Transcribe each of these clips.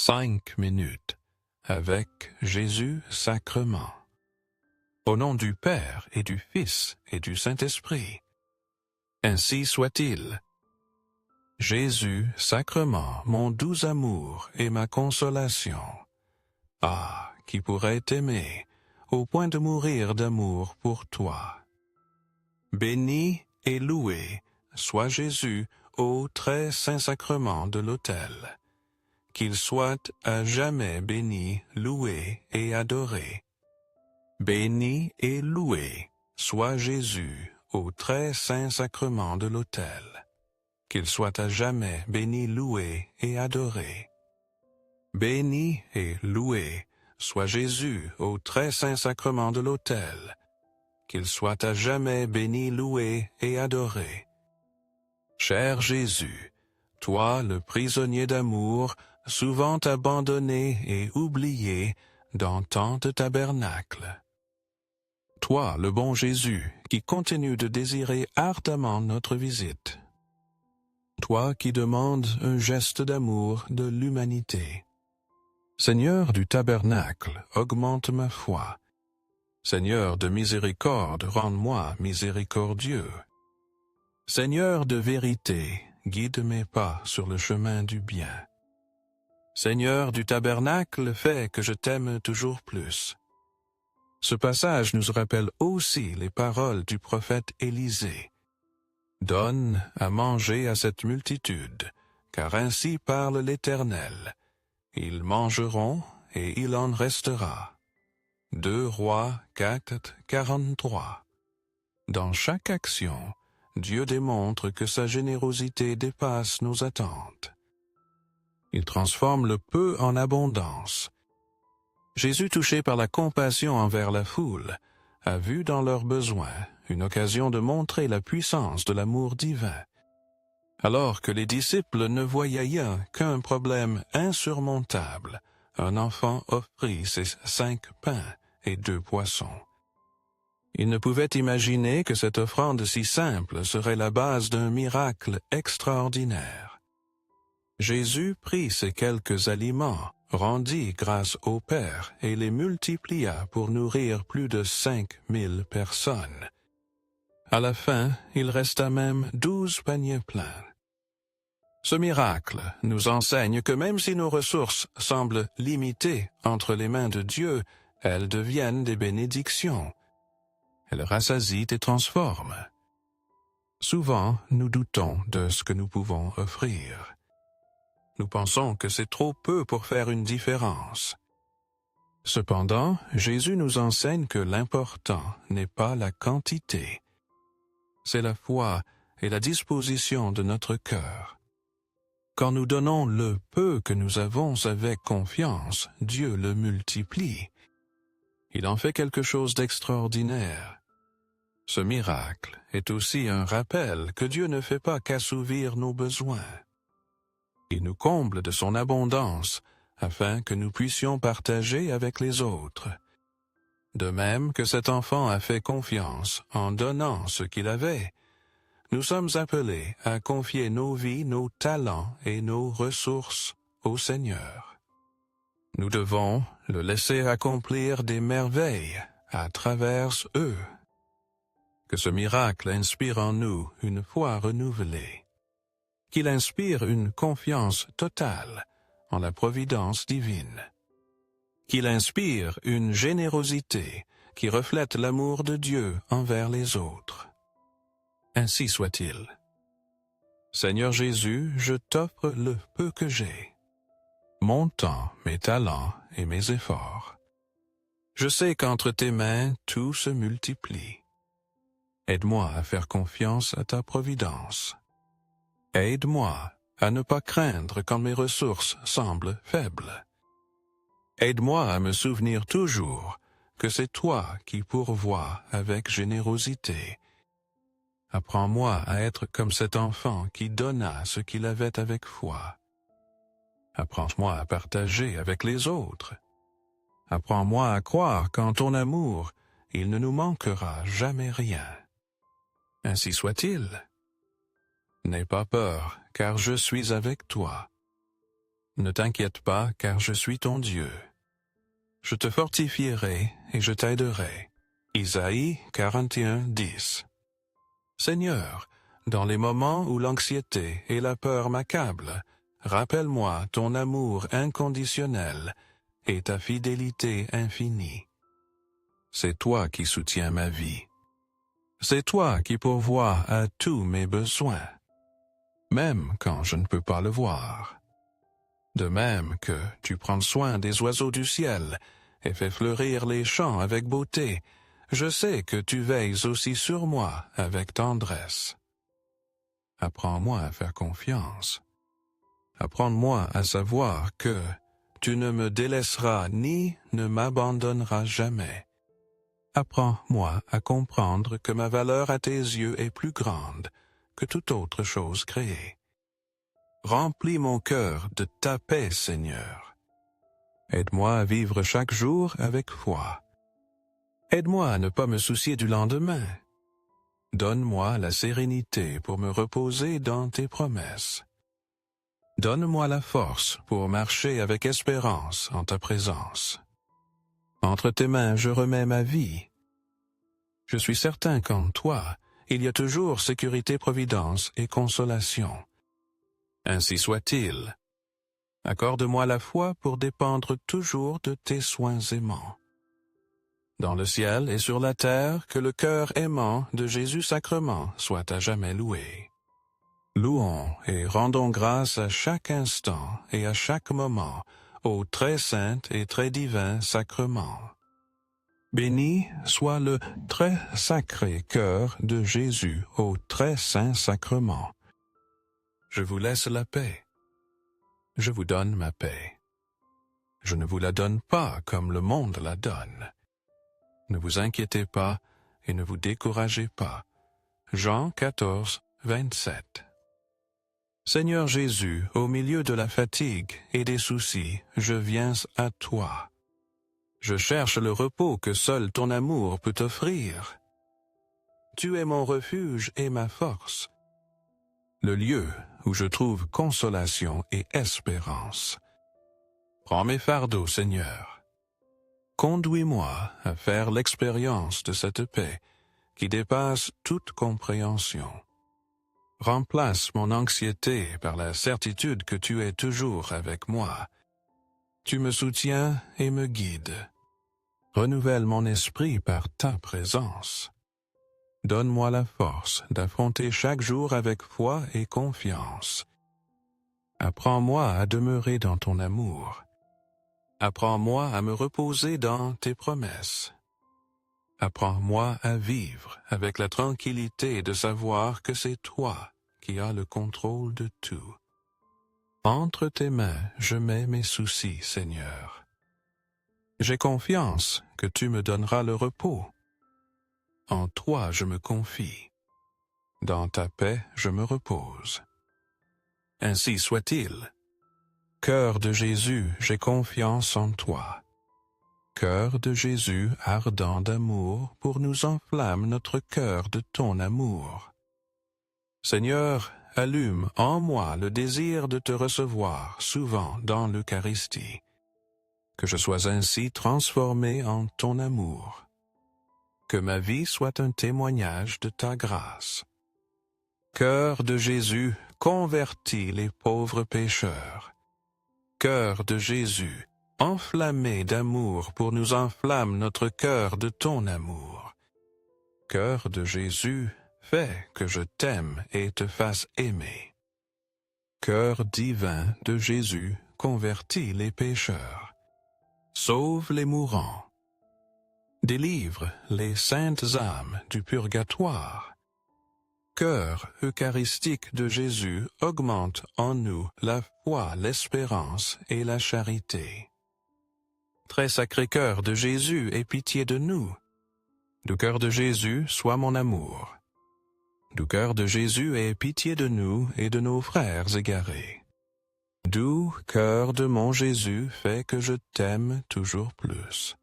5 minutes avec Jésus sacrement. Au nom du Père et du Fils et du Saint-Esprit. Ainsi soit-il. Jésus sacrement, mon doux amour et ma consolation. Ah, qui pourrait t'aimer au point de mourir d'amour pour toi. Béni et loué soit Jésus au très saint sacrement de l'autel. Qu'il soit à jamais béni, loué et adoré. Béni et loué soit Jésus au très saint sacrement de l'autel. Qu'il soit à jamais béni, loué et adoré. Béni et loué soit Jésus au très saint sacrement de l'autel. Qu'il soit à jamais béni, loué et adoré. Cher Jésus, toi le prisonnier d'amour, souvent abandonné et oublié dans tant de tabernacles. Toi, le bon Jésus, qui continue de désirer ardemment notre visite. Toi qui demandes un geste d'amour de l'humanité. Seigneur du tabernacle, augmente ma foi. Seigneur de miséricorde, rends-moi miséricordieux. Seigneur de vérité, guide mes pas sur le chemin du bien. Seigneur du tabernacle, fais que je t'aime toujours plus. Ce passage nous rappelle aussi les paroles du prophète Élisée. Donne à manger à cette multitude, car ainsi parle l'Éternel. Ils mangeront et il en restera. 2 Rois 4, 43. Dans chaque action, Dieu démontre que sa générosité dépasse nos attentes. Il transforme le peu en abondance. Jésus, touché par la compassion envers la foule, a vu dans leurs besoins une occasion de montrer la puissance de l'amour divin. Alors que les disciples ne voyaient qu'un problème insurmontable, un enfant offrit ses 5 pains et 2 poissons. Ils ne pouvaient imaginer que cette offrande si simple serait la base d'un miracle extraordinaire. Jésus prit ces quelques aliments, rendit grâce au Père et les multiplia pour nourrir plus de 5000 personnes. À la fin, il resta même 12 paniers pleins. Ce miracle nous enseigne que même si nos ressources semblent limitées entre les mains de Dieu, elles deviennent des bénédictions. Elles rassasient et transforment. Souvent, nous doutons de ce que nous pouvons offrir. Nous pensons que c'est trop peu pour faire une différence. Cependant, Jésus nous enseigne que l'important n'est pas la quantité. C'est la foi et la disposition de notre cœur. Quand nous donnons le peu que nous avons avec confiance, Dieu le multiplie. Il en fait quelque chose d'extraordinaire. Ce miracle est aussi un rappel que Dieu ne fait pas qu'assouvir nos besoins. Il nous comble de son abondance, afin que nous puissions partager avec les autres. De même que cet enfant a fait confiance en donnant ce qu'il avait, nous sommes appelés à confier nos vies, nos talents et nos ressources au Seigneur. Nous devons le laisser accomplir des merveilles à travers eux. Que ce miracle inspire en nous une foi renouvelée. Qu'il inspire une confiance totale en la providence divine. Qu'il inspire une générosité qui reflète l'amour de Dieu envers les autres. Ainsi soit-il. Seigneur Jésus, je t'offre le peu que j'ai, mon temps, mes talents et mes efforts. Je sais qu'entre tes mains, tout se multiplie. Aide-moi à faire confiance à ta providence. Aide-moi à ne pas craindre quand mes ressources semblent faibles. Aide-moi à me souvenir toujours que c'est toi qui pourvois avec générosité. Apprends-moi à être comme cet enfant qui donna ce qu'il avait avec foi. Apprends-moi à partager avec les autres. Apprends-moi à croire qu'en ton amour, il ne nous manquera jamais rien. Ainsi soit-il. N'aie pas peur, car je suis avec toi. Ne t'inquiète pas, car je suis ton Dieu. Je te fortifierai et je t'aiderai. Isaïe 41:10. Seigneur, dans les moments où l'anxiété et la peur m'accablent, rappelle-moi ton amour inconditionnel et ta fidélité infinie. C'est toi qui soutiens ma vie. C'est toi qui pourvois à tous mes besoins, même quand je ne peux pas le voir. De même que tu prends soin des oiseaux du ciel et fais fleurir les champs avec beauté, je sais que tu veilles aussi sur moi avec tendresse. Apprends-moi à faire confiance. Apprends-moi à savoir que tu ne me délaisseras ni ne m'abandonneras jamais. Apprends-moi à comprendre que ma valeur à tes yeux est plus grande que toute autre chose créée. Remplis mon cœur de ta paix, Seigneur. Aide-moi à vivre chaque jour avec foi. Aide-moi à ne pas me soucier du lendemain. Donne-moi la sérénité pour me reposer dans tes promesses. Donne-moi la force pour marcher avec espérance en ta présence. Entre tes mains, je remets ma vie. Je suis certain qu'en toi, il y a toujours sécurité, providence et consolation. Ainsi soit-il. Accorde-moi la foi pour dépendre toujours de tes soins aimants. Dans le ciel et sur la terre, que le cœur aimant de Jésus-Sacrement soit à jamais loué. Louons et rendons grâce à chaque instant et à chaque moment au très saint et très divin sacrement. Béni soit le très sacré cœur de Jésus au très saint sacrement. Je vous laisse la paix. Je vous donne ma paix. Je ne vous la donne pas comme le monde la donne. Ne vous inquiétez pas et ne vous découragez pas. Jean 14:27. Seigneur Jésus, au milieu de la fatigue et des soucis, je viens à toi. Je cherche le repos que seul ton amour peut offrir. Tu es mon refuge et ma force, le lieu où je trouve consolation et espérance. Prends mes fardeaux, Seigneur. Conduis-moi à faire l'expérience de cette paix qui dépasse toute compréhension. Remplace mon anxiété par la certitude que tu es toujours avec moi. Tu me soutiens et me guides. Renouvelle mon esprit par ta présence. Donne-moi la force d'affronter chaque jour avec foi et confiance. Apprends-moi à demeurer dans ton amour. Apprends-moi à me reposer dans tes promesses. Apprends-moi à vivre avec la tranquillité de savoir que c'est toi qui as le contrôle de tout. Entre tes mains, je mets mes soucis, Seigneur. J'ai confiance que tu me donneras le repos. En toi je me confie. Dans ta paix je me repose. Ainsi soit-il. Cœur de Jésus, j'ai confiance en toi. Cœur de Jésus ardent d'amour, pour nous enflamme notre cœur de ton amour. Seigneur, allume en moi le désir de te recevoir souvent dans l'Eucharistie. Que je sois ainsi transformé en ton amour. Que ma vie soit un témoignage de ta grâce. Cœur de Jésus, convertis les pauvres pécheurs. Cœur de Jésus, enflammé d'amour pour nous enflamme notre cœur de ton amour. Cœur de Jésus, fais que je t'aime et te fasse aimer. Cœur divin de Jésus, convertis les pécheurs. Sauve les mourants. Délivre les saintes âmes du purgatoire. Cœur eucharistique de Jésus, augmente en nous la foi, l'espérance et la charité. Très sacré cœur de Jésus, aie pitié de nous. Du cœur de Jésus, sois mon amour. Du cœur de Jésus, aie pitié de nous et de nos frères égarés. Doux cœur de mon Jésus, fais que je t'aime toujours plus.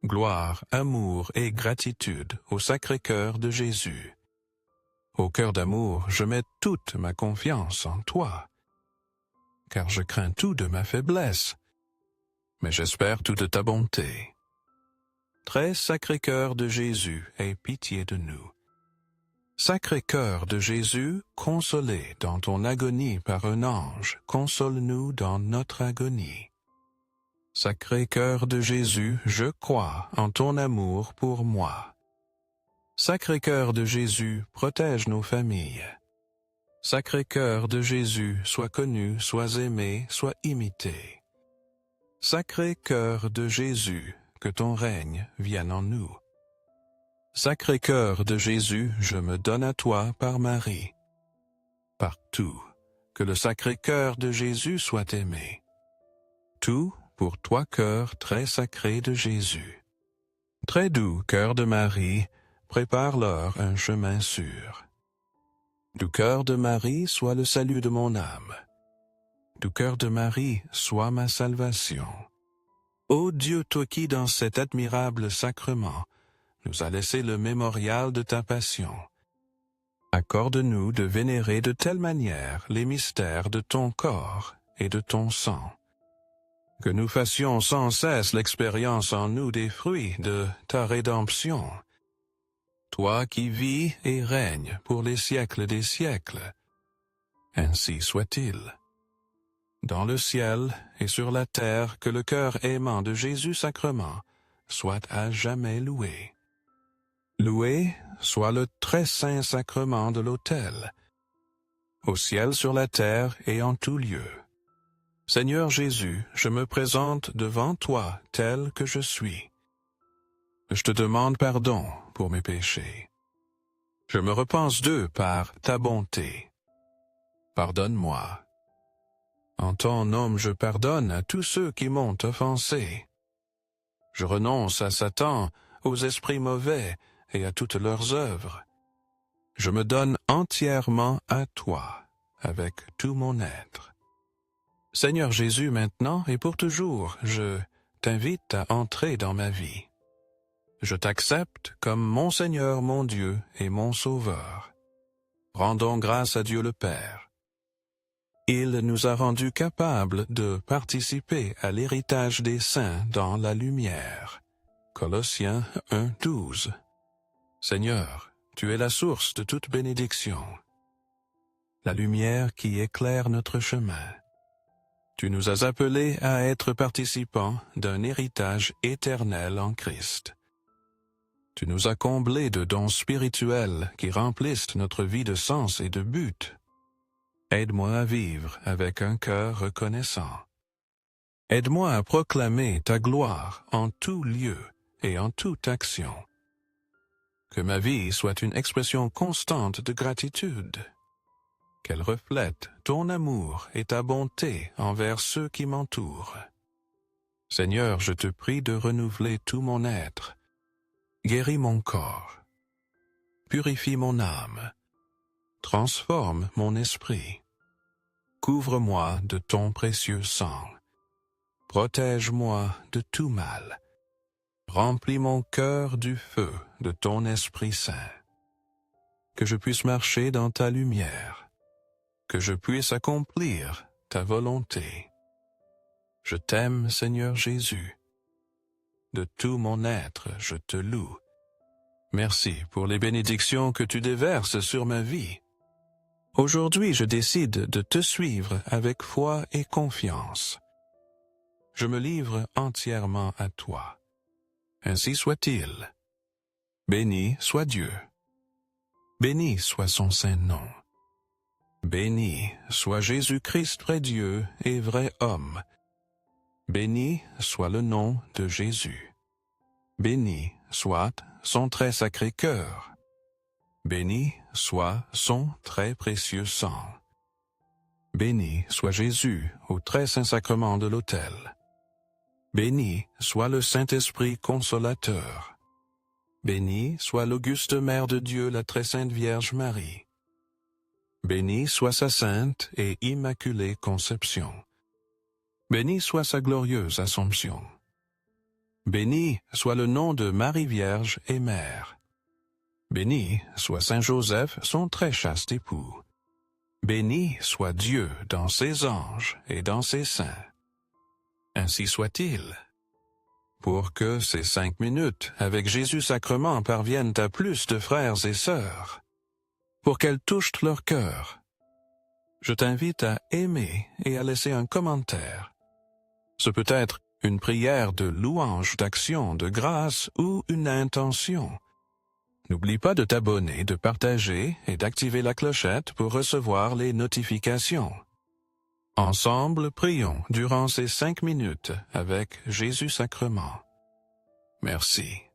Gloire, amour et gratitude au sacré cœur de Jésus. Au cœur d'amour, je mets toute ma confiance en toi. car je crains tout de ma faiblesse, mais j'espère tout de ta bonté. Très sacré cœur de Jésus, aie pitié de nous. Sacré cœur de Jésus, consolé dans ton agonie par un ange, console-nous dans notre agonie. Sacré cœur de Jésus, je crois en ton amour pour moi. Sacré cœur de Jésus, protège nos familles. Sacré cœur de Jésus, sois connu, sois aimé, sois imité. Sacré cœur de Jésus, que ton règne vienne en nous. Sacré cœur de Jésus, je me donne à toi par Marie. Partout, que le sacré cœur de Jésus soit aimé. Tout pour toi, cœur très sacré de Jésus. Très doux cœur de Marie, prépare-leur un chemin sûr. Du cœur de Marie soit le salut de mon âme. Du cœur de Marie soit ma salvation. Ô Dieu, toi qui dans cet admirable sacrement nous as laissé le mémorial de ta passion, accorde-nous de vénérer de telle manière les mystères de ton corps et de ton sang, que nous fassions sans cesse l'expérience en nous des fruits de ta rédemption. Toi qui vis et règnes pour les siècles des siècles, ainsi soit-il. Dans le ciel et sur la terre, que le cœur aimant de Jésus-Sacrement soit à jamais loué. Loué soit le très saint sacrement de l'autel, au ciel, sur la terre et en tout lieu. Seigneur Jésus, je me présente devant toi tel que je suis. Je te demande pardon pour mes péchés. Je me repense d'eux par ta bonté. Pardonne-moi. En ton nom, je pardonne à tous ceux qui m'ont offensé. Je renonce à Satan, aux esprits mauvais et à toutes leurs œuvres. Je me donne entièrement à toi, avec tout mon être. Seigneur Jésus, maintenant et pour toujours, je t'invite à entrer dans ma vie. Je t'accepte comme mon Seigneur, mon Dieu et mon Sauveur. Rendons grâce à Dieu le Père. Il nous a rendus capables de participer à l'héritage des saints dans la lumière. Colossiens 1:12. Seigneur, tu es la source de toute bénédiction, la lumière qui éclaire notre chemin. Tu nous as appelés à être participants d'un héritage éternel en Christ. Tu nous as comblés de dons spirituels qui remplissent notre vie de sens et de but. Aide-moi à vivre avec un cœur reconnaissant. Aide-moi à proclamer ta gloire en tout lieu et en toute action. Que ma vie soit une expression constante de gratitude. Qu'elle reflète ton amour et ta bonté envers ceux qui m'entourent. Seigneur, je te prie de renouveler tout mon être. Guéris mon corps. Purifie mon âme. Transforme mon esprit. Couvre-moi de ton précieux sang. Protège-moi de tout mal. Remplis mon cœur du feu de ton Esprit Saint. Que je puisse marcher dans ta lumière. Que je puisse accomplir ta volonté. Je t'aime, Seigneur Jésus. De tout mon être, je te loue. Merci pour les bénédictions que tu déverses sur ma vie. Aujourd'hui, je décide de te suivre avec foi et confiance. Je me livre entièrement à toi. Ainsi soit-il. Béni soit Dieu. Béni soit son saint nom. Béni soit Jésus-Christ, vrai Dieu et vrai homme. Béni soit le nom de Jésus. Béni soit son très sacré cœur. Béni soit son très précieux sang. Béni soit Jésus au très saint sacrement de l'autel. Béni soit le Saint-Esprit consolateur. Béni soit l'auguste Mère de Dieu, la très sainte Vierge Marie. Béni soit sa sainte et immaculée conception. Béni soit sa glorieuse Assomption. Béni soit le nom de Marie Vierge et Mère. Béni soit Saint Joseph, son très chaste époux. Béni soit Dieu dans ses anges et dans ses saints. Ainsi soit-il. Pour que ces 5 minutes avec Jésus-Sacrement parviennent à plus de frères et sœurs, pour qu'elles touchent leur cœur, je t'invite à aimer et à laisser un commentaire. Ce peut être une prière de louange, d'action, de grâce ou une intention. N'oublie pas de t'abonner, de partager et d'activer la clochette pour recevoir les notifications. Ensemble, prions durant ces 5 minutes avec Jésus-Sacrement. Merci.